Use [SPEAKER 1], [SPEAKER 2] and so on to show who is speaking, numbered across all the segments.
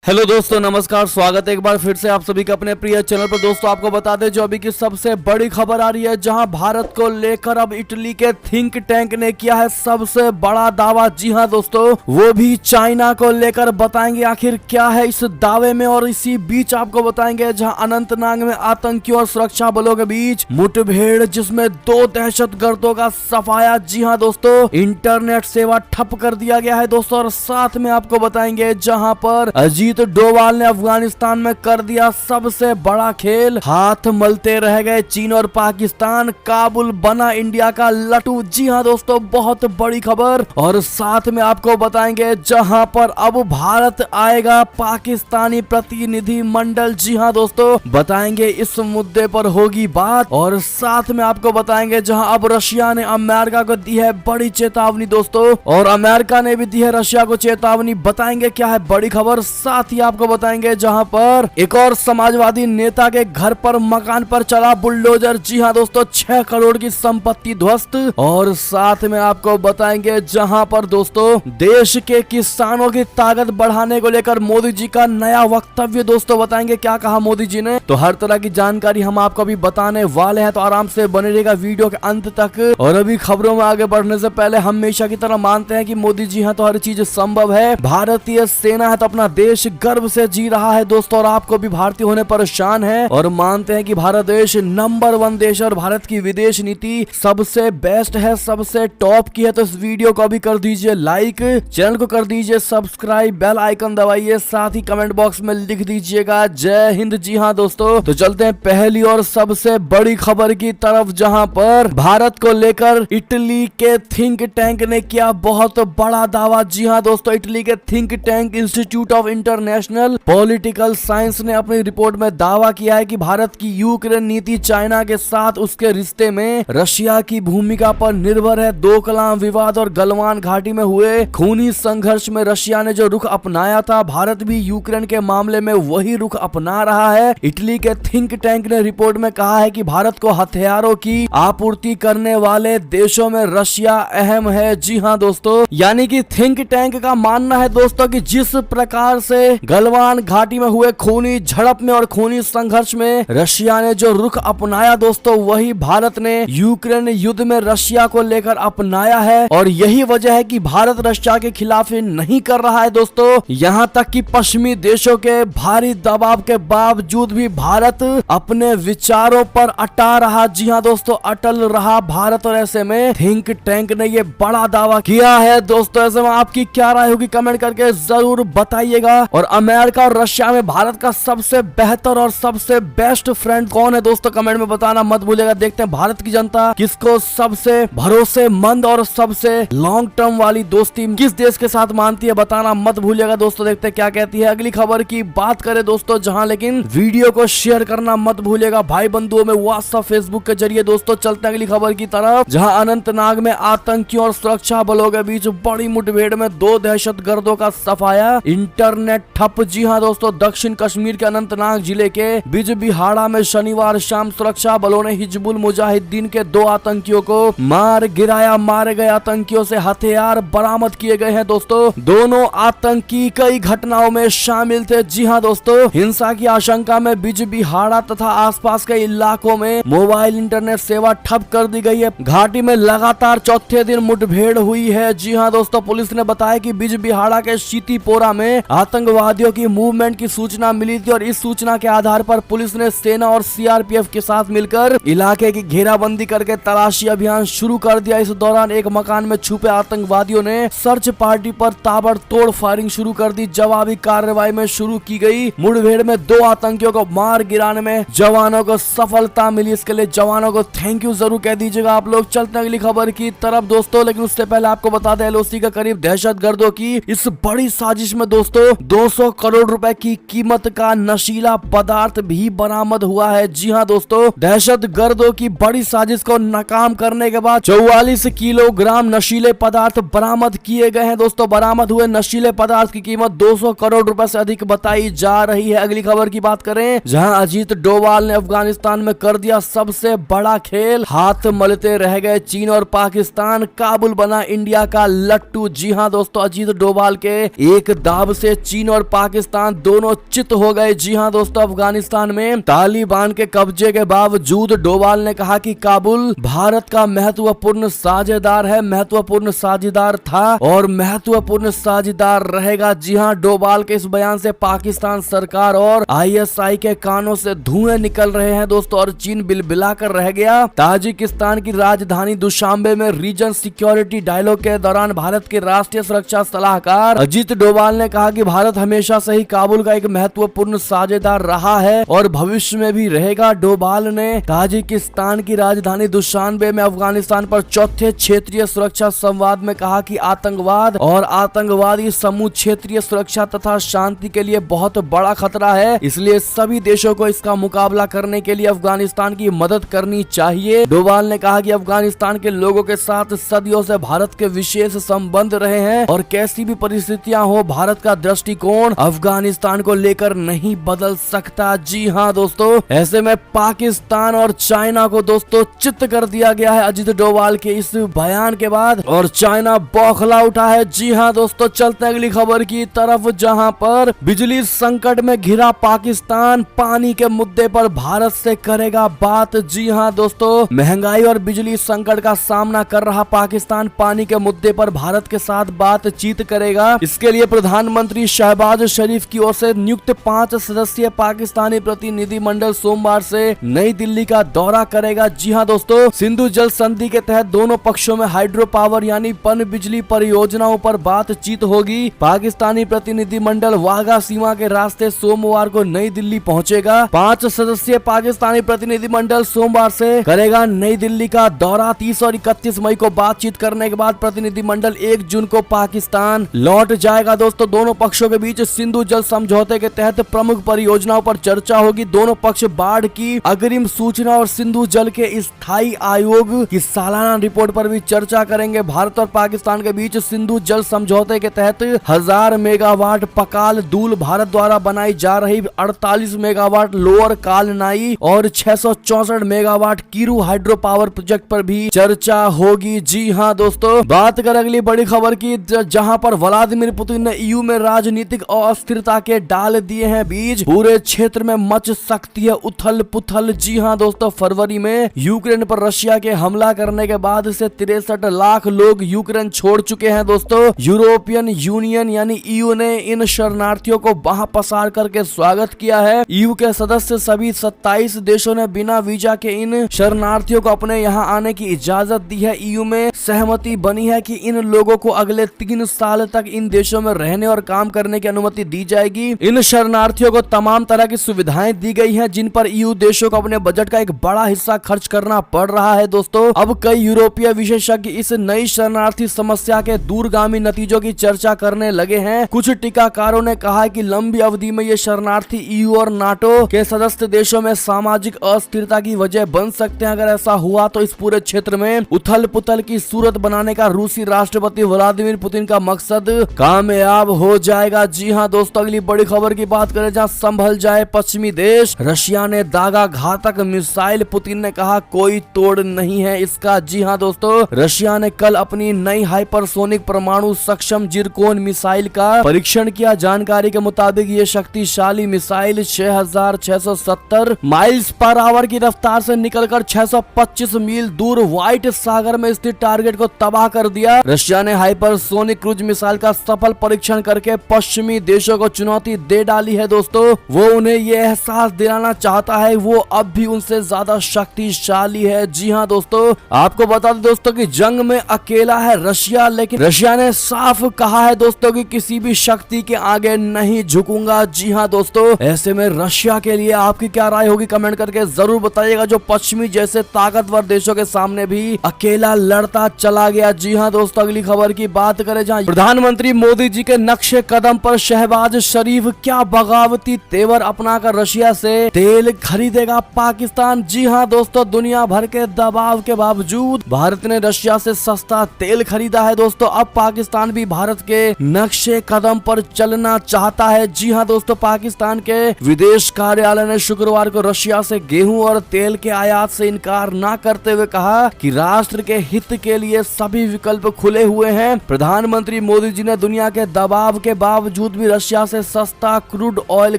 [SPEAKER 1] Hello दोस्तों, नमस्कार। स्वागत है एक बार फिर से आप सभी का अपने प्रिय चैनल पर। दोस्तों आपको बता दें जो अभी की सबसे बड़ी खबर आ रही है, जहां भारत को लेकर अब इटली के थिंक टैंक ने किया है सबसे बड़ा दावा। जी हां दोस्तों, वो भी चाइना को लेकर। बताएंगे आखिर क्या है इस दावे में, और इसी बीच आपको बताएंगे जहां अनंतनाग में आतंकियों और सुरक्षा बलों के बीच मुठभेड़, जिसमें 2 दहशतगर्दों का सफाया। जी हां दोस्तों, इंटरनेट सेवा ठप कर दिया गया है दोस्तों। और साथ में आपको बताएंगे जहां पर अजीत डोभाल ने अफगानिस्तान में कर दिया सबसे बड़ा खेल, हाथ मलते रह गए चीन और पाकिस्तान, काबुल बना इंडिया का लट्टू। जी हां दोस्तों, बहुत बड़ी खबर। और साथ में आपको बताएंगे जहां पर अब भारत आएगा पाकिस्तानी प्रतिनिधि मंडल। जी हां दोस्तों, बताएंगे इस मुद्दे पर होगी बात। और साथ में आपको बताएंगे जहां अब रशिया ने अमेरिका को दी है बड़ी चेतावनी दोस्तों, और अमेरिका ने भी दी है रशिया को चेतावनी। बताएंगे क्या है बड़ी खबर। साथ ही आपको बताएंगे जहां पर एक और समाजवादी नेता के घर पर, मकान पर चला बुलडोजर। जी हां दोस्तों, 6 करोड़ की संपत्ति ध्वस्त। और साथ में आपको बताएंगे जहां पर दोस्तों देश के किसानों की ताकत बढ़ाने को लेकर मोदी जी का नया वक्तव्य। दोस्तों बताएंगे क्या कहा मोदी जी ने, तो हर तरह की जानकारी हम आपको अभी बताने वाले हैं, तो आराम से बने रहेगा वीडियो के अंत तक। और अभी खबरों में आगे बढ़ने से पहले हमेशा की तरह मानते हैं कि मोदी जी हैं तो हर चीज संभव है। भारतीय सेना है तो अपना देश गर्व से जी रहा है दोस्तों, और आपको भी भारतीय होने पर शान है। और मानते हैं कि भारत देश नंबर 1 देश, और भारत की विदेश नीति सबसे बेस्ट है, सबसे टॉप की है। तो इस वीडियो को भी कर दीजिए लाइक, चैनल को कर दीजिए सब्सक्राइब, बेल आइकन दबाइए, साथ ही कमेंट बॉक्स में लिख दीजिएगा जय हिंद। जी हाँ दोस्तों, तो चलते हैं पहली और सबसे बड़ी खबर की तरफ, जहां पर भारत को लेकर इटली के थिंक टैंक ने किया बहुत बड़ा दावा। जी हाँ दोस्तों, इटली के think tank institute of international political science ने अपनी रिपोर्ट में दावा किया है कि भारत की यूक्रेन नीति चाइना के साथ उसके रिश्ते में रशिया की भूमिका पर निर्भर है। दोकलाम विवाद और गलवान घाटी में हुए खूनी संघर्ष में रशिया ने जो रुख अपनाया था, भारत भी यूक्रेन के मामले में वही रुख अपना रहा है। इटली के थिंक टैंक ने रिपोर्ट में कहा है कि भारत को हथियारों की आपूर्ति करने वाले देशों में रशिया अहम है। जी हाँ दोस्तों, यानी कि थिंक टैंक का मानना है दोस्तों कि जिस प्रकार से गलवान घाटी में हुए खूनी झड़प में और खूनी संघर्ष में रशिया ने जो रुख अपनाया दोस्तों, वही भारत ने यूक्रेन युद्ध में रशिया को लेकर अपनाया है। और यही वजह है कि भारत रशिया के खिलाफ नहीं कर रहा है दोस्तों। यहाँ तक कि पश्चिमी देशों के भारी दबाव के बावजूद भी भारत अपने विचारों पर अटा रहा। जी हाँ दोस्तों, अटल रहा भारत। और ऐसे में थिंक टैंक ने ये बड़ा दावा किया है दोस्तों। ऐसे में आपकी क्या राय होगी कमेंट करके जरूर बताइएगा। और अमेरिका और रशिया में भारत का सबसे बेहतर और सबसे बेस्ट फ्रेंड कौन है दोस्तों, कमेंट में बताना मत भूलिएगा। देखते हैं भारत की जनता किसको सबसे भरोसेमंद और सबसे लॉन्ग टर्म वाली दोस्ती किस देश के साथ मानती है, बताना मत भूलिएगा दोस्तों। देखते हैं क्या कहती है अगली खबर की बात करें दोस्तों, जहां लेकिन वीडियो को शेयर करना मत भूलिएगा भाई बंधुओं में, व्हाट्सएप फेसबुक के जरिए। दोस्तों चलते हैं अगली खबर की तरफ, जहां अनंतनाग में आतंकियों और सुरक्षा बलों के बीच बड़ी मुठभेड़ में 2 दहशतगर्दों का सफाया, इंटरनेट ठप। जी हाँ दोस्तों, दक्षिण कश्मीर के अनंतनाग जिले के बिजबिहाड़ा में शनिवार शाम सुरक्षा बलों ने हिजबुल मुजाहिदीन के 2 आतंकियों को मार गिराया। मारे गए आतंकियों से हथियार बरामद किए गए हैं दोस्तों। दोनों आतंकी कई घटनाओं में शामिल थे। जी हाँ दोस्तों, हिंसा की आशंका में बिजबिहाड़ा तथा आसपास के इलाकों में मोबाइल इंटरनेट सेवा ठप कर दी गई है। घाटी में लगातार चौथे दिन मुठभेड़ हुई है। जी हाँ दोस्तों, पुलिस ने बताया कि बिजबिहाड़ा के शीतीपोरा में आतंकवादियों की मूवमेंट की सूचना मिली थी, और इस सूचना के आधार पर पुलिस ने सेना और सीआरपीएफ के साथ मिलकर इलाके की घेराबंदी करके तलाशी अभियान शुरू कर दिया। इस दौरान एक मकान में छुपे आतंकवादियों ने सर्च पार्टी पर ताबड़तोड़ फायरिंग शुरू कर दी। जवाबी कार्रवाई में शुरू की गई मुठभेड़ में 2 आतंकियों को मार गिराने में जवानों को सफलता मिली। इसके लिए जवानों को थैंक यू जरूर कह दीजिएगा आप लोग। चलते हैं अगली खबर की तरफ दोस्तों, लेकिन उससे पहले आपको बता दें एलओसी के करीब दहशतगर्दों की इस बड़ी साजिश में दोस्तों 200 करोड़ रुपए की कीमत का नशीला पदार्थ भी बरामद हुआ है। जी हां दोस्तों, दहशतगर्दों की बड़ी साजिश को नाकाम करने के बाद 44 किलोग्राम नशीले पदार्थ बरामद किए गए हैं दोस्तों। बरामद हुए नशीले पदार्थ की कीमत 200 करोड़ रुपए से अधिक बताई जा रही है। अगली खबर की बात करें, जहां अजीत डोभाल ने अफगानिस्तान में कर दिया सबसे बड़ा खेल, हाथ मलते रह गए चीन और पाकिस्तान, काबुल बना इंडिया का लट्टू। जी हां दोस्तों, अजीत डोभाल के एक दाव से चीन और और पाकिस्तान दोनों चित हो गए। जी हां दोस्तों, अफगानिस्तान में तालिबान के कब्जे के बावजूद डोभाल ने कहा कि काबुल भारत का महत्वपूर्ण साझेदार है, महत्वपूर्ण साझेदार था और महत्वपूर्ण साझेदार रहेगा। जी हां, डोभाल के इस बयान से पाकिस्तान सरकार और आईएसआई के कानों से धुएं निकल रहे हैं दोस्तों, और चीन बिलबिला कर रह गया। ताजिकिस्तान की राजधानी दुशांबे में रीजन सिक्योरिटी डायलॉग के दौरान भारत के राष्ट्रीय सुरक्षा सलाहकार अजीत डोभाल ने कहा कि भारत हमेशा से ही काबुल का एक महत्वपूर्ण साझेदार रहा है और भविष्य में भी रहेगा। डोभाल ने ताजिकिस्तान की राजधानी दुशांबे में अफगानिस्तान पर चौथे क्षेत्रीय सुरक्षा संवाद में कहा कि आतंकवाद और आतंकवादी समूह क्षेत्रीय सुरक्षा तथा शांति के लिए बहुत बड़ा खतरा है, इसलिए सभी देशों को इसका मुकाबला करने के लिए अफगानिस्तान की मदद करनी चाहिए। डोभाल ने कहा कि अफगानिस्तान के लोगों के साथ सदियों से भारत के विशेष संबंध रहे हैं और कैसी भी परिस्थितियां हो, भारत का दृष्टिकोण अफगानिस्तान को लेकर नहीं बदल सकता। जी हां दोस्तों, ऐसे में पाकिस्तान और चाइना को दोस्तों चित कर दिया गया है अजीत डोभाल के इस बयान के बाद, और चाइना बौखला उठा है। जी हां दोस्तों, चलते अगली खबर की तरफ, जहां पर बिजली संकट में घिरा पाकिस्तान पानी के मुद्दे पर भारत से करेगा बात। जी हां दोस्तों, महंगाई और बिजली संकट का सामना कर रहा पाकिस्तान पानी के मुद्दे पर भारत के साथ बातचीत करेगा। इसके लिए प्रधानमंत्री शहबाज शरीफ की ओर से नियुक्त 5 सदस्यीय पाकिस्तानी प्रतिनिधिमंडल सोमवार से नई दिल्ली का दौरा करेगा। जी हां दोस्तों, सिंधु जल संधि के तहत दोनों पक्षों में हाइड्रो पावर यानी पन बिजली परियोजनाओं पर बातचीत होगी। पाकिस्तानी प्रतिनिधिमंडल वाघा सीमा के रास्ते सोमवार को नई दिल्ली पहुंचेगा। 5 सदस्यीय पाकिस्तानी प्रतिनिधिमंडल सोमवार से करेगा नई दिल्ली का दौरा। 30 और 31 मई को बातचीत करने के बाद प्रतिनिधिमंडल 1 जून को पाकिस्तान लौट जाएगा। दोस्तों, दोनों पक्षों के बीच सिंधु जल समझौते के तहत प्रमुख परियोजनाओं पर चर्चा होगी। दोनों पक्ष बाढ़ की अग्रिम सूचना और सिंधु जल के स्थायी आयोग की सालाना रिपोर्ट पर भी चर्चा करेंगे। भारत और पाकिस्तान के बीच सिंधु जल समझौते के तहत 1000 मेगावाट पकाल दूल भारत द्वारा बनाई जा रही 48 मेगावाट लोअर कालनाई और 664 megawatt Kiru hydro power project पर भी चर्चा होगी। जी हां दोस्तों, बात कर अगली बड़ी खबर की, जहां पर व्लादिमीर पुतिन ने ईयू में राजनीतिक अस्थिरता के डाल दिए हैं बीज। पूरे क्षेत्र में मच सकती है उथल पुथल। जी हां दोस्तों, फरवरी में यूक्रेन पर रशिया के हमला करने के बाद से 63 लाख लोग यूक्रेन छोड़ चुके हैं। दोस्तों, यूरोपियन यूनियन यानी ईयू ने इन शरणार्थियों को बाह पसार करके स्वागत किया है। ईयू के सदस्य सभी 27 देशों ने बिना वीजा के इन शरणार्थियों को अपने यहां आने की इजाजत दी है। ईयू में सहमति बनी है कि इन लोगों को अगले 3 साल तक इन देशों में रहने और काम करने की अनुमति दी जाएगी। इन शरणार्थियों को तमाम तरह की सुविधाएं दी गई हैं, जिन पर ईयू देशों को अपने बजट का एक बड़ा हिस्सा खर्च करना पड़ रहा है। दोस्तों, अब कई यूरोपीय विशेषज्ञ इस नई शरणार्थी समस्या के दूरगामी नतीजों की चर्चा करने लगे हैं। कुछ टीकाकारों ने कहा कि लंबी अवधि में ये शरणार्थी ईयू और नाटो के सदस्य देशों में सामाजिक अस्थिरता की वजह बन सकते हैं। अगर ऐसा हुआ तो इस पूरे क्षेत्र में उथल पुथल की सूरत बनाने का रूसी राष्ट्रपति व्लादिमीर पुतिन का मकसद कामयाब हो जाएगा। जी हां दोस्तों, अगली बड़ी खबर की बात करें, जहां संभल जाए पश्चिमी देश, रशिया ने दागा घातक मिसाइल, पुतिन ने कहा कोई तोड़ नहीं है इसका। जी हां दोस्तों, रशिया ने कल अपनी नई हाइपरसोनिक परमाणु सक्षम जिरकोन मिसाइल का परीक्षण किया। जानकारी के मुताबिक ये शक्तिशाली मिसाइल 6670 माइल्स पर आवर की रफ्तार से निकलकर 625 मील दूर व्हाइट सागर में स्थित टारगेट को तबाह कर दिया। रशिया ने हाइपरसोनिक क्रूज मिसाइल का सफल परीक्षण करके पश्चिमी देशों को चुनौती दे डाली है। दोस्तों, वो उन्हें ये एहसास दिलाना चाहता है वो अब भी उनसे ज्यादा शक्तिशाली है। जी हां दोस्तों, आपको बता दें दोस्तों कि जंग में अकेला है रशिया, लेकिन रशिया ने साफ कहा है दोस्तों कि किसी भी शक्ति के आगे नहीं झुकूंगा। जी हां दोस्तों, ऐसे में रशिया के लिए आपकी क्या राय होगी कमेंट करके जरूर बताइएगा, जो पश्चिमी जैसे ताकतवर देशों के सामने भी अकेला लड़ता चला गया। जी हां दोस्तों, अगली खबर की बात करें, जहां प्रधानमंत्री मोदी जी के नक्शे कदम पर शहबाज शरीफ क्या बगावती तेवर अपनाकर रशिया से तेल खरीदेगा पाकिस्तान। जी हां दोस्तों, दुनिया भर के दबाव के बावजूद भारत ने रशिया से सस्ता तेल खरीदा है। दोस्तों, अब पाकिस्तान भी भारत के नक्शे कदम पर चलना चाहता है। जी हां दोस्तों, पाकिस्तान के विदेश कार्यालय ने शुक्रवार को रशिया से गेहूं और तेल के आयात से इनकार न करते हुए कहा कि राष्ट्र के हित के लिए सभी विकल्प खुले हुए हैं। प्रधानमंत्री मोदी जी ने दुनिया के दबाव के बावजूद बावजूद भी रशिया से सस्ता क्रूड ऑयल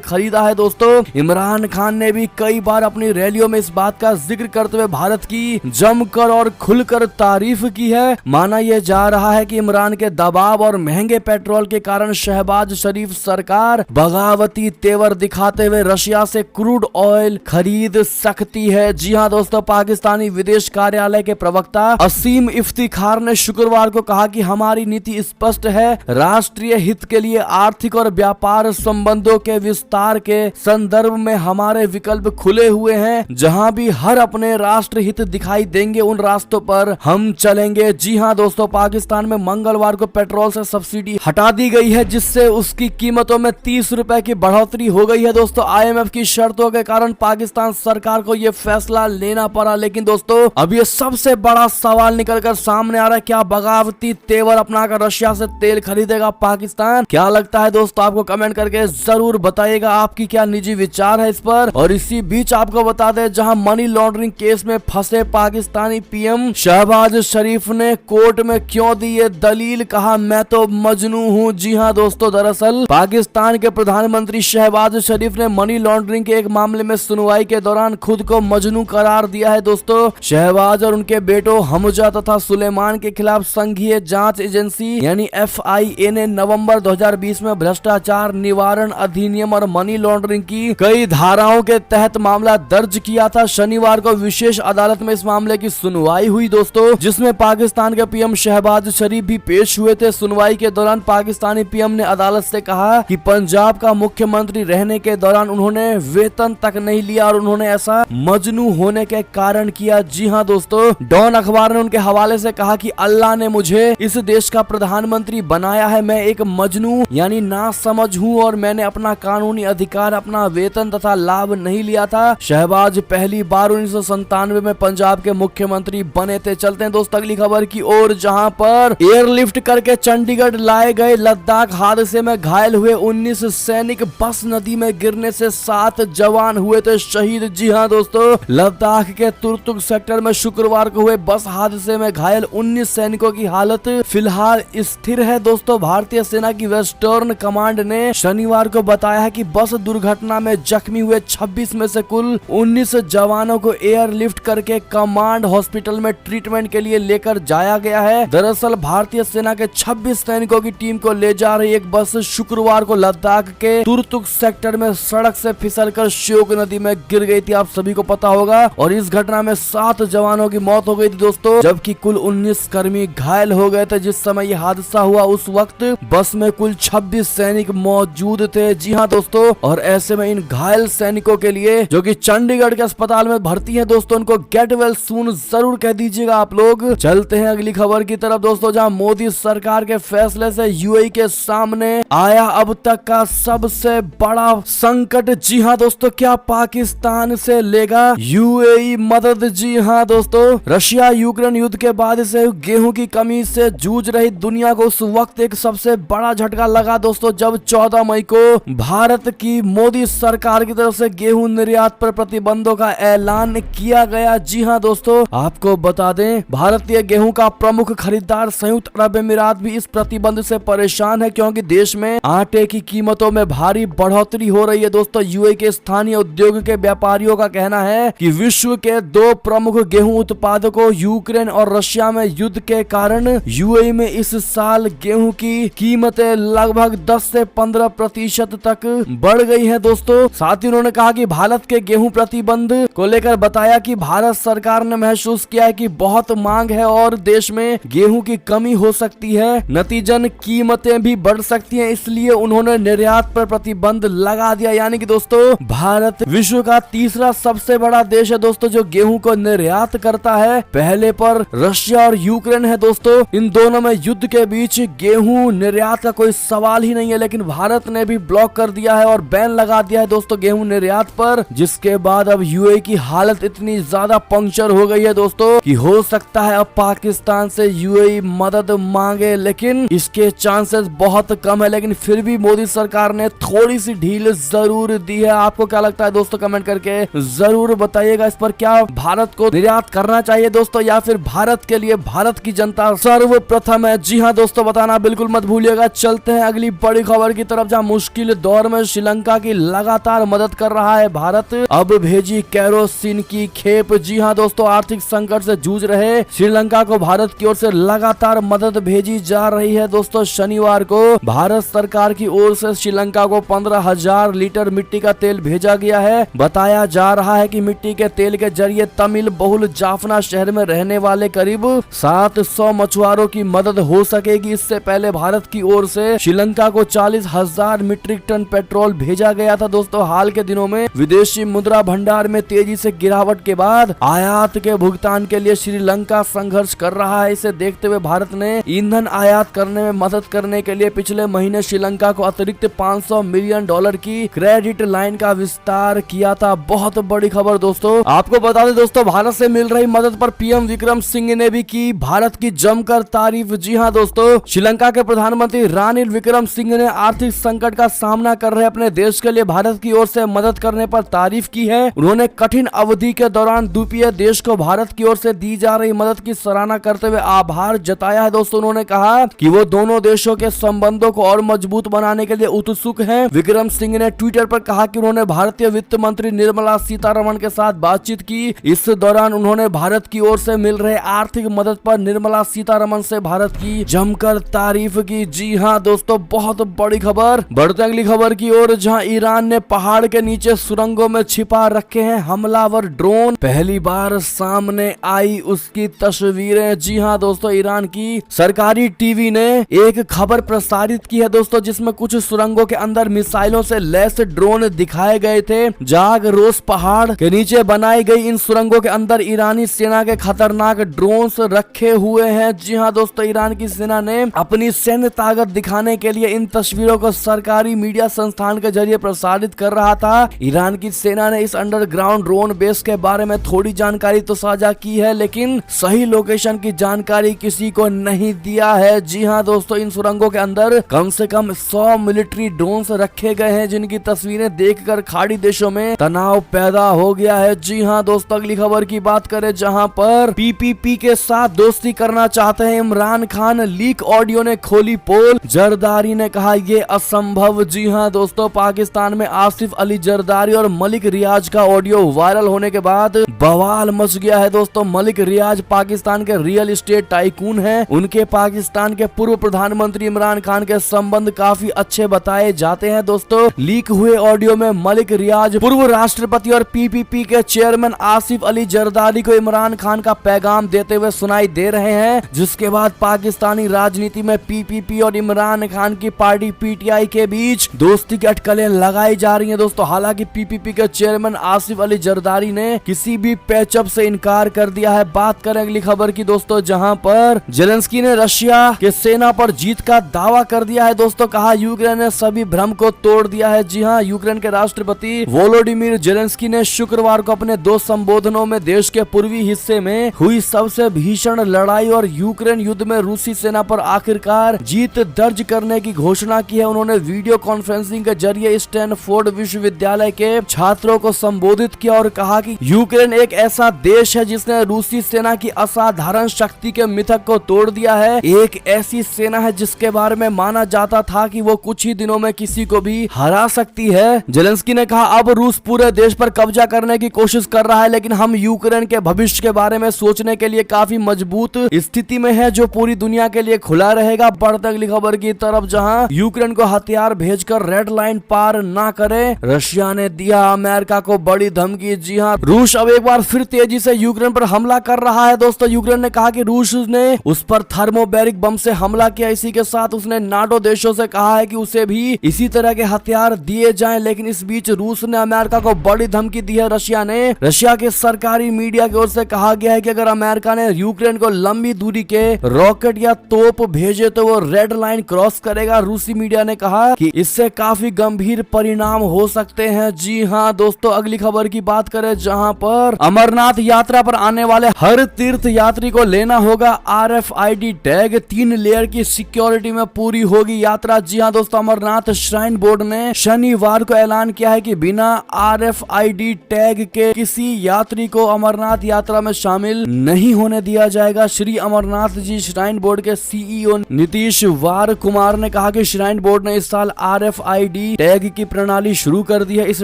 [SPEAKER 1] खरीदा है दोस्तों। इमरान खान ने भी कई बार अपनी रैलियों में इस बात का जिक्र करते हुए भारत की जमकर और खुलकर तारीफ की है। माना यह जा रहा है कि इमरान के दबाव और महंगे पेट्रोल के कारण शहबाज शरीफ सरकार बगावती तेवर दिखाते हुए रशिया से क्रूड ऑयल खरीद सकती है। जी हां दोस्तों, पाकिस्तानी विदेश कार्यालय के प्रवक्ता असीम इफ्तिखार ने शुक्रवार को कहा कि हमारी नीति स्पष्ट है, राष्ट्रीय हित के लिए आर्थिक और व्यापार संबंधों के विस्तार के संदर्भ में हमारे विकल्प खुले हुए हैं। जहां भी हर अपने राष्ट्र हित दिखाई देंगे उन रास्तों पर हम चलेंगे। जी हां दोस्तों, पाकिस्तान में मंगलवार को पेट्रोल से सब्सिडी हटा दी गई है, जिससे उसकी कीमतों में 30 रुपए की बढ़ोतरी हो गई है दोस्तों। IMF की शर्तों के कारण पाकिस्तान सरकार को यह फैसला लेना पड़ा। लेकिन दोस्तों, अब ये सबसे बड़ा सवाल निकलकर सामने आ रहा है, क्या बगावती तेवर अपनाकर रशिया से तेल खरीदेगा पाकिस्तान? क्या लगता है दोस्तों? आपको कमेंट करके जरूर बताइएगा आपकी क्या निजी विचार है इस पर। और इसी बीच आपको बता दें, जहां मनी लॉन्ड्रिंग केस में फंसे पाकिस्तानी PM शहबाज शरीफ ने कोर्ट में क्यों दी ये दलील, कहा मैं तो मजनू हूं। जी हां दोस्तों, दरअसल पाकिस्तान के प्रधानमंत्री शहबाज शरीफ ने मनी लॉन्ड्रिंग के एक मामले में सुनवाई के दौरान खुद को मजनू करार दिया है दोस्तों। शहबाज और उनके बेटों हमजा तथा सुलेमान के खिलाफ संघीय जांच एजेंसी यानी FIA ने नवंबर 2020 में भ्रष्टाचार निवारण अधिनियम और मनी लॉन्ड्रिंग की कई धाराओं के तहत मामला दर्ज किया था। शनिवार को विशेष अदालत में इस मामले की सुनवाई हुई दोस्तों, जिसमें पाकिस्तान के PM शहबाज शरीफ भी पेश हुए थे। सुनवाई के दौरान पाकिस्तानी PM ने अदालत से कहा कि पंजाब का मुख्यमंत्री रहने के दौरान उन्होंने वेतन तक नहीं लिया और उन्होंने ऐसा मजनू होने के कारण किया। जी हां दोस्तों, डॉन अखबार ने उनके हवाले से कहा कि अल्लाह ने मुझे इस देश का प्रधानमंत्री बनाया है, मैं एक मजनू यानी ना समझ हूँ और मैंने अपना कानूनी अधिकार, अपना वेतन तथा लाभ नहीं लिया था। शहबाज पहली बार 1997 में पंजाब के मुख्यमंत्री बने थे। चलते हैं दोस्तों अगली खबर की ओर, जहां पर एयरलिफ्ट करके चंडीगढ़ लाए गए लद्दाख हादसे में घायल हुए 19 सैनिक, बस नदी में गिरने से 7 जवान हुए थे शहीद। जी हां दोस्तों, लद्दाख के तुर्तुक सेक्टर में शुक्रवार को हुए बस हादसे में घायल 19 सैनिकों की हालत फिलहाल स्थिर है दोस्तों। भारतीय सेना की वेस्टर्न कमांड ने शनिवार को बताया है कि बस दुर्घटना में जख्मी हुए 26 में से कुल 19 जवानों को एयरलिफ्ट करके कमांड हॉस्पिटल में ट्रीटमेंट के लिए लेकर जाया गया है। दरअसल भारतीय सेना के 26 सैनिकों की टीम को ले जा रही एक बस शुक्रवार को लद्दाख के तुर्तुक सेक्टर में सड़क से फिसलकर श्योक नदी में गिर गई थी, आप सभी को पता होगा। और इस घटना में 7 जवानों की मौत हो गई थी दोस्तों, जबकि कुल 19 कर्मी घायल हो गए थे। जिस समय यह हादसा हुआ उस वक्त बस में कुल 26 सैनिक मौजूद थे। जी हाँ दोस्तों, और ऐसे में इन घायल सैनिकों के लिए जो कि चंडीगढ़ के अस्पताल में भर्ती हैं दोस्तों, उनको गेट वेल सून जरूर कह दीजिएगा आप लोग। चलते हैं अगली खबर की तरफ दोस्तों, जहां मोदी सरकार के फैसले से UAE के सामने आया अब तक का सबसे बड़ा संकट। जी हाँ दोस्तों, क्या पाकिस्तान से लेगा UAE मदद? जी हाँ दोस्तों, रशिया यूक्रेन युद्ध के बाद से गेहूं की कमी से जूझ रही दुनिया को उस वक्त एक सबसे बड़ा झटका लगा दोस्तों, जब 14 मई को भारत की मोदी सरकार की तरफ से गेहूं निर्यात पर प्रतिबंधों का ऐलान किया गया। जी हाँ दोस्तों, आपको बता दें, भारतीय गेहूं का प्रमुख खरीदार संयुक्त अरब अमीरात भी इस प्रतिबंध से परेशान है, क्योंकि देश में आटे की कीमतों में भारी बढ़ोतरी हो रही है दोस्तों। UAE के स्थानीय उद्योग के व्यापारियों का कहना है कि विश्व के 2 प्रमुख गेहूं उत्पादकों यूक्रेन और रशिया में युद्ध के कारण UAE में इस साल गेहूं की कीमतें लगभग 10 से 15% तक बढ़ गई हैं दोस्तों। साथ ही उन्होंने कहा कि भारत के गेहूं प्रतिबंध को लेकर बताया कि भारत सरकार ने महसूस किया है कि बहुत मांग है और देश में गेहूं की कमी हो सकती है, नतीजन कीमतें भी बढ़ सकती हैं, इसलिए उन्होंने निर्यात पर प्रतिबंध लगा दिया। यानी कि दोस्तों, भारत विश्व का तीसरा सबसे बड़ा देश है दोस्तों जो गेहूं को निर्यात करता है। पहले पर रशिया और यूक्रेन है दोस्तों। इन दोनों में युद्ध के बीच गेहूं निर्यात का कोई सवाल ही नहीं है, लेकिन भारत ने भी ब्लॉक कर दिया है और बैन लगा दिया है दोस्तों गेहूं निर्यात पर, जिसके बाद अब UAE की हालत इतनी ज्यादा पंक्चर हो गई है दोस्तों कि हो सकता है अब पाकिस्तान से UAE मदद मांगे, लेकिन इसके चांसेस बहुत कम है। लेकिन फिर भी मोदी सरकार ने थोड़ी सी ढील जरूर दी है। आपको क्या लगता है दोस्तों? कमेंट करके जरूर बताइएगा इस पर। क्या भारत को निर्यात करना चाहिए दोस्तों, या फिर भारत के लिए भारत की जनता सर्वप्रथम है? जी हाँ दोस्तों, बताना बिल्कुल मत भूलिएगा। चलते हैं अगली बड़ी खबर की तरफ, जहां मुश्किल दौर में श्रीलंका की लगातार मदद कर रहा है भारत। अब भेजी केरोसिन की खेप। जी हां दोस्तों, आर्थिक संकट से जूझ रहे श्रीलंका को भारत की ओर से लगातार मदद भेजी जा रही है। दोस्तों शनिवार को भारत सरकार की ओर से श्रीलंका को 15,000 लीटर मिट्टी का तेल भेजा गया है। बताया जा रहा है कि मिट्टी के तेल के जरिए तमिल बहुल जाफना शहर में रहने वाले करीब 700 मछुआरों की मदद हो सकेगी। इससे पहले भारत की ओर से श्रीलंका को 40,000 मीट्रिक टन पेट्रोल भेजा गया था। दोस्तों हाल के दिनों में विदेशी मुद्रा भंडार में तेजी से गिरावट के बाद आयात के भुगतान के लिए श्रीलंका संघर्ष कर रहा है। इसे देखते हुए भारत ने ईंधन आयात करने में मदद करने के लिए पिछले महीने श्रीलंका को अतिरिक्त $500 मिलियन की क्रेडिट लाइन का विस्तार किया था। बहुत बड़ी खबर दोस्तों, आपको बता दें दोस्तों, भारत से मिल रही मदद पर पीएम विक्रम सिंह ने भी की भारत की जमकर तारीफ। जी हां दोस्तों, श्रीलंका के प्रधानमंत्री रानिल विक्रम सिंह ने आर्थिक संकट का सामना कर रहे अपने देश के लिए भारत की ओर से मदद करने पर तारीफ की है। उन्होंने कठिन अवधि के दौरान द्वीपीय देश को भारत की ओर से दी जा रही मदद की सराहना करते हुए आभार जताया है। दोस्तों उन्होंने कहा कि वो दोनों देशों के संबंधों को और मजबूत बनाने के लिए उत्सुक हैं। विक्रम सिंह ने ट्विटर पर कहा कि उन्होंने भारतीय वित्त मंत्री निर्मला सीतारमण के साथ बातचीत की। इस दौरान उन्होंने भारत की ओर से मिल रहे आर्थिक मदद पर निर्मला सीतारमण से भारत की जमकर तारीफ की। जी हां दोस्तों, बहुत बड़ी खबर। बढ़ते अगली खबर की ओर, जहां ईरान ने पहाड़ के नीचे सुरंगों में छिपा रखे हैं हमलावर ड्रोन। पहली बार सामने आई उसकी तस्वीरें। जी हां दोस्तों, ईरान की सरकारी टीवी ने एक खबर प्रसारित की है दोस्तों, जिसमें कुछ सुरंगों के अंदर मिसाइलों से लैस ड्रोन दिखाए गए थे। जाग रोस पहाड़ के नीचे बनाई गई इन सुरंगों के अंदर ईरानी सेना के खतरनाक ड्रोन्स रखे हुए हैं। जी हां दोस्तों, ईरान की सेना ने अपनी सैन्य ताकत दिखाने के लिए इन तस्वीरों को सरकारी मीडिया संस्थान के जरिए प्रसारित कर रहा था। ईरान की सेना ने इस अंडरग्राउंड ड्रोन बेस के बारे में थोड़ी जानकारी तो साझा की है, लेकिन सही लोकेशन की जानकारी किसी को नहीं दिया है। जी हां दोस्तों, इन सुरंगों के अंदर कम से कम 100 मिलिट्री ड्रोन्स रखे गए हैं, जिनकी तस्वीरें देखकर खाड़ी देशों में तनाव पैदा हो गया है। जी हां दोस्तों, अगली खबर की बात करें, जहां पर पीपीपी के साथ दोस्ती करना चाहते हैं इमरान खान। लीक ऑडियो ने खोली पोल। जरदारी ने कहा ये असंभव। जी हां दोस्तों, पाकिस्तान में आसिफ अली जरदारी और मलिक रियाज का ऑडियो वायरल होने के बाद बवाल मच गया है। दोस्तों मलिक रियाज पाकिस्तान के रियल एस्टेट टाइकून हैं। उनके पाकिस्तान के पूर्व प्रधानमंत्री इमरान खान के संबंध काफी अच्छे बताए जाते हैं। दोस्तों लीक हुए ऑडियो में मलिक रियाज पूर्व राष्ट्रपति और पीपीपी के चेयरमैन आसिफ अली जरदारी को इमरान खान का पैगाम देते हुए सुनाई दे रहे हैं, जिसके बाद पाकिस्तानी राजनीति में पीपीपी और इमरान खान की पार्टी पीटीआई के बीच दोस्ती की अटकलें लगाई जा रही हैं। दोस्तों हालांकि पीपीपी के चेयरमैन आसिफ अली जरदारी ने किसी भी पैचअप से इनकार कर दिया है। बात करें अगली खबर की दोस्तों, जहां पर जेलेंस्की ने रशिया के सेना पर जीत का दावा कर दिया है। दोस्तों कहा यूक्रेन ने सभी भ्रम को तोड़ दिया है। जी हां, यूक्रेन के राष्ट्रपति वोलोडिमिर जेलेंस्की ने शुक्रवार को अपने 2 संबोधनों में देश के पूर्वी हिस्से में हुई सबसे भीषण लड़ाई और यूक्रेन युद्ध में रूसी सेना पर आखिरकार जीत दर्ज करने की घोषणा की है। उन्होंने वीडियो कॉन्फ्रेंसिंग के जरिए स्टैनफोर्ड विश्वविद्यालय के छात्रों को संबोधित किया और कहा कि यूक्रेन एक ऐसा देश है जिसने रूसी सेना की असाधारण शक्ति के मिथक को तोड़ दिया है। एक ऐसी सेना है जिसके बारे में माना जाता था कि वो कुछ ही दिनों में किसी को भी हरा सकती है। जेलेंस्की ने कहा अब रूस पूरे देश पर कब्जा करने की कोशिश कर रहा है, लेकिन हम यूक्रेन के भविष्य के बारे में सोचने के लिए काफी मजबूत स्थिति में है जो पूरी दुनिया के लिए खुला रहेगा। बढ़ते अगली खबर की तरफ, जहां यूक्रेन को हथियार भेजकर रेड लाइन पार ना करे, रशिया ने दिया अमेरिका को बड़ी धमकी। जी हां, रूस अब एक बार फिर तेजी से यूक्रेन पर हमला कर रहा है। दोस्तों यूक्रेन ने कहा कि रूस ने उस पर थर्मोबैरिक बम से हमला किया। इसी के साथ उसने नाटो देशों से कहा है कि उसे भी इसी तरह के हथियार दिए जाएं, लेकिन इस बीच रूस ने अमेरिका को बड़ी धमकी दी है। रशिया के सरकारी मीडिया की ओर से कहा गया है कि अगर अमेरिका ने यूक्रेन को लंबी दूरी के रॉकेट या तोप भेजे तो वो रेड लाइन क्रॉस करेगा। रूसी मीडिया ने कहा कि इससे काफी गंभीर परिणाम हो सकते हैं। जी हां दोस्तों, अगली खबर की बात करें, जहां पर अमरनाथ यात्रा पर आने वाले हर तीर्थ यात्री को लेना होगा RFID टैग। 3 लेयर की सिक्योरिटी में पूरी होगी यात्रा। जी हां दोस्तों, अमरनाथ श्राइन बोर्ड ने शनिवार को ऐलान किया है कि बिना RFID टैग के किसी यात्री को अमरनाथ यात्रा में शामिल नहीं होने दिया जाएगा। श्री अमरनाथ जी श्राइन बोर्ड के CEO नीतीश वार कुमार ने कहा कि श्राइन बोर्ड ने इस साल RFID टैग की प्रणाली शुरू कर दी है। इस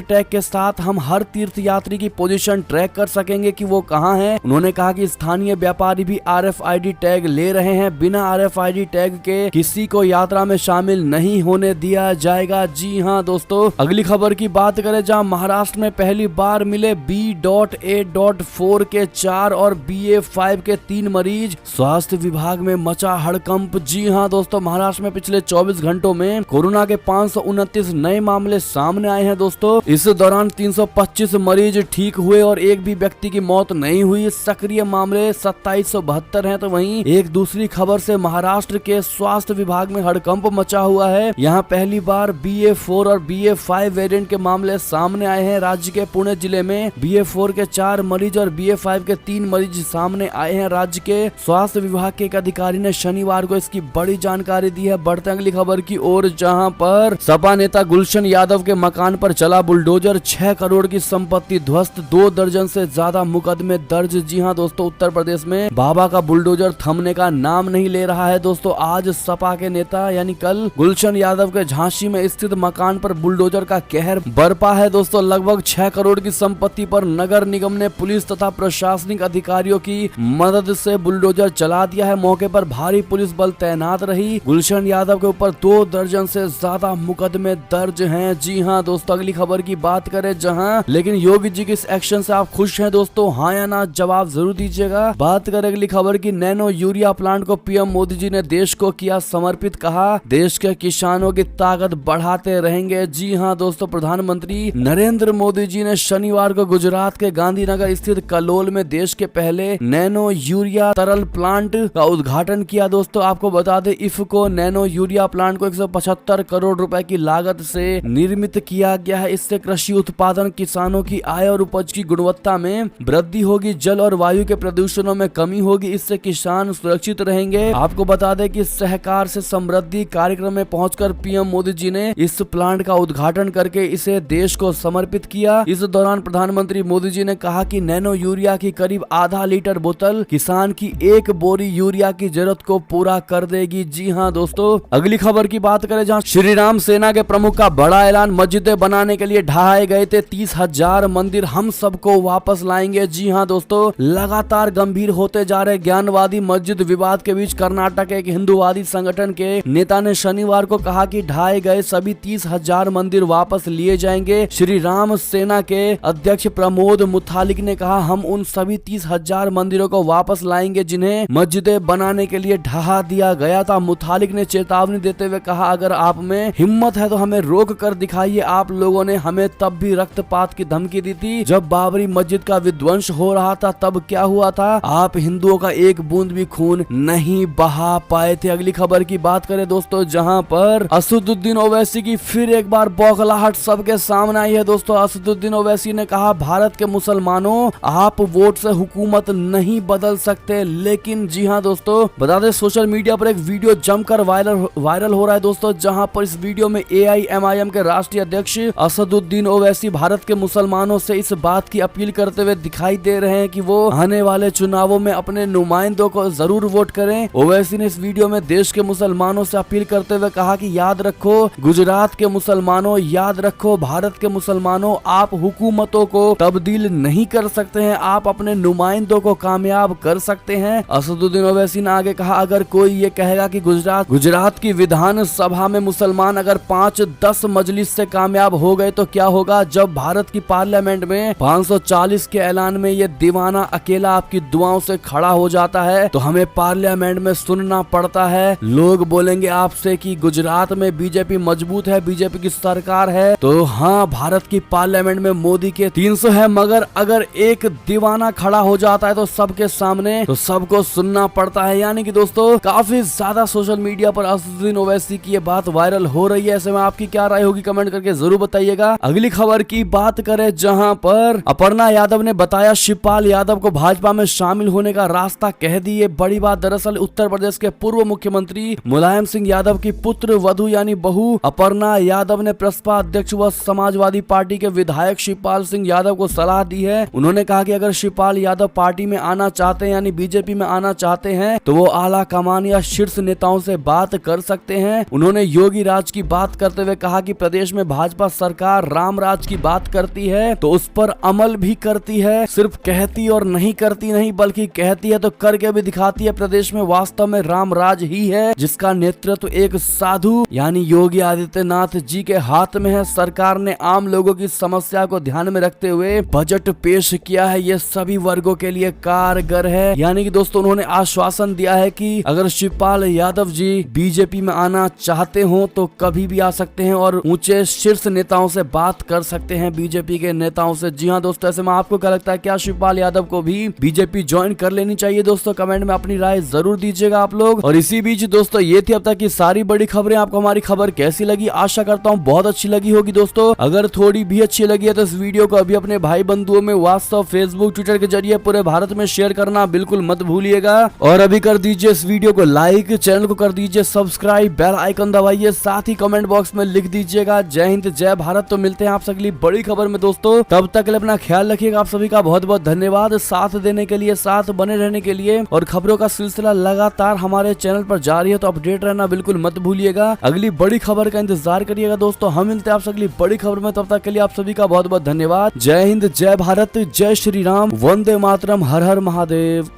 [SPEAKER 1] टैग के साथ हम हर तीर्थ यात्री की पोजीशन ट्रैक कर सकेंगे कि वो कहाँ है। उन्होंने कहा कि स्थानीय व्यापारी भी RFID टैग ले रहे हैं। बिना RFID टैग के किसी को यात्रा में शामिल नहीं होने दिया जाएगा। जी हाँ दोस्तों, अगली खबर की बात करें जहां महाराष्ट्र में पहली बार मिले B.A.4 के 4 और BA.5 के 3 मरीज। स्वास्थ्य विभाग में मचा हड़कंप। जी हाँ दोस्तों, महाराष्ट्र में पिछले 24 घंटों में कोरोना के 529 नए मामले सामने आए हैं दोस्तों। इस दौरान 325 मरीज ठीक हुए और एक भी व्यक्ति की मौत नहीं हुई। सक्रिय मामले 2772 हैं। तो वहीं एक दूसरी खबर से महाराष्ट्र के स्वास्थ्य विभाग में हड़कंप मचा हुआ है। यहाँ पहली बार BA.4 और BA.5 वेरिएंट के मामले सामने आए हैं। राज्य के पुणे जिले में BA.4 के 4 मरीज और BA.5 के 3 मरीज सामने आए हैं। राज्य के स्वास्थ्य विभाग के एक अधिकारी ने शनिवार को इसकी बड़ी जानकारी दी है। बढ़ते अगली खबर की ओर, जहां पर सपा नेता गुलशन यादव के मकान पर चला बुलडोजर, 6 करोड़ की संपत्ति ध्वस्त, 2 दर्जन से ज्यादा मुकदमे दर्ज। जी हाँ दोस्तों, उत्तर प्रदेश में बाबा का बुलडोजर थमने का नाम नहीं ले रहा है दोस्तों। आज सपा के नेता यानी कल गुलशन यादव के झांसी में स्थित मकान पर बुलडोजर का कहर बरपा है दोस्तों। लगभग 6 करोड़ की संपत्ति पर नगर निगम ने पुलिस तथा प्रशासनिक अधिकारियों की मदद से बुलडोजर चला दिया है। मौके पर भारी पुलिस बल तैनात रही। गुलशन यादव के ऊपर 2 दर्जन से ज्यादा मुकदमे दर्ज हैं। जी हाँ दोस्तों, अगली खबर की बात करें जहां लेकिन योगी जी के इस एक्शन से आप खुश हैं दोस्तों? हाँ या ना जवाब जरूर दीजिएगा। बात करें अगली खबर की, नैनो यूरिया प्लांट को PM मोदी जी ने देश को किया समर्पित। कहा देश के किसानों की ताकत बढ़ाते रहेंगे। जी हाँ दोस्तों, प्रधानमंत्री नरेंद्र मोदी जी ने शनिवार को गुजरात के गांधीनगर स्थित कलोल में देश के पहले नैनो यूरिया तरल प्लांट का उद्घाटन किया दोस्तों। आपको बता दें, इफ्को नैनो यूरिया प्लांट को 175 करोड़ रुपए की लागत से निर्मित किया गया है। इससे कृषि उत्पादन, किसानों की आय और उपज की गुणवत्ता में वृद्धि होगी, जल और वायु के प्रदूषणों में कमी होगी। इससे किसान सुरक्षित रहेंगे। आपको बता दें कि सहकार से समृद्धि कार्यक्रम में पहुंचकर PM मोदी जी ने इस प्लांट का उद्घाटन करके इसे देश को समर्पित किया। इस दौरान प्रधानमंत्री मोदी जी ने कहा कि नैनो यूरिया की करीब आधा लीटर बोतल किसान की 1 बोरी यूरिया की जरूरत को पूरा कर देगी। जी हाँ दोस्तों, अगली खबर की बात करें जहां श्री राम सेना के प्रमुख का बड़ा ऐलान, मस्जिदें बनाने के लिए ढहाए गए थे 30,000 मंदिर, हम सबको वापस लाएंगे। जी हाँ दोस्तों, लगातार गंभीर होते जा रहे ज्ञानवादी मस्जिद विवाद के बीच कर्नाटक के एक हिंदूवादी संगठन के नेता ने शनिवार को कहा कि ढाए गए सभी 30,000 मंदिर वापस लिए जाएंगे। श्री राम सेना के अध्यक्ष प्रमोद मुतालिक ने कहा, हम उन सभी 30,000 मंदिरों को वापस लाएंगे जिन्हें मस्जिदें बनाने के लिए ढहा दिया गया था। मुतालिक ने चेतावनी देते हुए कहा, अगर आप में हिम्मत है तो हमें रोक कर दिखाइए। आप लोगों ने हमें तब भी रक्तपात की धमकी दी थी जब बाबरी मस्जिद का विध्वंस हो रहा था, तब क्या हुआ था? आप हिंदुओं का एक बूंद भी खून नहीं बहा पाए थे। अगली खबर की बात करें दोस्तों, जहां पर असदुद्दीन ओवैसी की फिर एक बार बौखलाहट सबके सामने आई है दोस्तों। असदुद्दीन ओवैसी ने कहा, भारत के मुसलमानों, आप वोट से हुकूमत नहीं बदल सकते। लेकिन जी हाँ दोस्तों, बता दें सोशल मीडिया पर एक वीडियो जमकर वायरल हो रहा है दोस्तों, जहां पर इस वीडियो में AIMIM के राष्ट्रीय अध्यक्ष असदुद्दीन ओवैसी भारत के मुसलमानों से इस बात की अपील करते हुए दिखाई दे रहे हैं कि वो आने वाले चुनावों में अपने नुमाइंदों को जरूर वोट करें। ओवैसी ने इस वीडियो में देश के मुसलमानों से अपील करते हुए कहा कि याद रखो गुजरात के मुसलमानों, याद रखो भारत के मुसलमानों, आप हुकूमतों को तब्दील नहीं कर सकते हैं, आप अपने नुमाइंदों को कामयाब कर सकते हैं। असदुद्दीन ओवैसी ने आगे कहा, अगर कोई ये कहेगा कि गुजरात की विधान सभा में मुसलमान अगर 5-10 मजलिस से कामयाब हो गए तो क्या होगा? जब भारत की पार्लियामेंट में 540 के ऐलान में ये दीवाना अकेला आपकी दुआओं से खड़ा हो जाता है तो हमें पार्लियामेंट में सुनना पड़ता है। लोग बोलेंगे आपसे कि गुजरात में बीजेपी मजबूत है, बीजेपी की सरकार है, तो हाँ भारत की पार्लियामेंट में मोदी के 300 है, मगर अगर एक दीवाना खड़ा हो जाता है तो सबके सामने तो सबको सुनना पड़ता है। यानी कि दोस्तों काफी ज्यादा सोशल मीडिया पर असदुद्दीन ओवैसी की ये बात वायरल हो रही है। ऐसे में आपकी क्या राय होगी कमेंट करके जरूर बताइएगा। अगली खबर की बात करें जहां पर अपर्णा यादव ने बताया शिवपाल यादव को भाजपा में शामिल होने का रास्ता कह दी। ये बड़ी बात दरअसल उत्तर प्रदेश के पूर्व मुख्यमंत्री मुलायम सिंह यादव की पुत्र वधु यानी बहू अपर्णा यादव ने प्रसपा अध्यक्ष व समाजवादी पार्टी के विधायक शिवपाल सिंह यादव को सलाह दी है। उन्होंने कहा कि अगर शिवपाल यादव पार्टी में आना चाहते हैं यानी बीजेपी में आना चाहते हैं तो वो आला कमान या शीर्ष नेताओं से बात कर सकते सकते हैं। उन्होंने योगी राज की बात करते हुए कहा कि प्रदेश में भाजपा सरकार राम राज की बात करती है तो उस पर अमल भी करती है, सिर्फ कहती और नहीं करती नहीं, बल्कि कहती है तो करके भी दिखाती है। प्रदेश में वास्तव में राम राज ही है जिसका नेतृत्व एक साधु यानी योगी आदित्यनाथ जी के हाथ में है। सरकार ने आम लोगों की समस्या को ध्यान में रखते हुए बजट पेश किया है, ये सभी वर्गों के लिए कारगर है। यानी कि दोस्तों उन्होंने आश्वासन दिया है कि अगर शिवपाल यादव जी बीजेपी में आना चाहते हो तो कभी भी आ सकते हैं और ऊंचे शीर्ष नेताओं से बात कर सकते हैं, बीजेपी के नेताओं से। जी हाँ दोस्तों, ऐसे में आपको क्या लगता है, क्या शिवपाल यादव को भी बीजेपी ज्वाइन कर लेनी चाहिए? दोस्तों कमेंट में अपनी राय जरूर दीजिएगा आप लोग। और इसी बीच दोस्तों ये थी अब तक की सारी बड़ी खबरें। आपको हमारी खबर कैसी लगी? आशा करता हूँ बहुत अच्छी लगी होगी दोस्तों। अगर थोड़ी भी अच्छी लगी है तो इस वीडियो को अभी अपने भाई बंधुओं में व्हाट्सएप, फेसबुक, ट्विटर के जरिए पूरे भारत में शेयर करना बिल्कुल मत भूलिएगा। और अभी कर दीजिए इस वीडियो को लाइक, चैनल को कर दीजिए सब्सक्राइब, बेल आइकन दबाइए, साथ ही कमेंट बॉक्स में लिख दीजिएगा जय हिंद जय भारत। तो मिलते हैं आप अगली बड़ी खबर में दोस्तों, तब तक के लिए अपना ख्याल रखिएगा। आप सभी का बहुत बहुत धन्यवाद साथ देने के लिए, साथ बने रहने के लिए। और खबरों का सिलसिला लगातार हमारे चैनल पर जारी है तो अपडेट रहना बिल्कुल मत भूलिएगा। अगली बड़ी खबर का इंतजार करिएगा दोस्तों। हम मिलते हैं आप अगली बड़ी खबर में, तब तक के लिए आप सभी का बहुत बहुत धन्यवाद। जय हिंद जय भारत, जय श्री राम, वंदे मातरम, हर हर महादेव।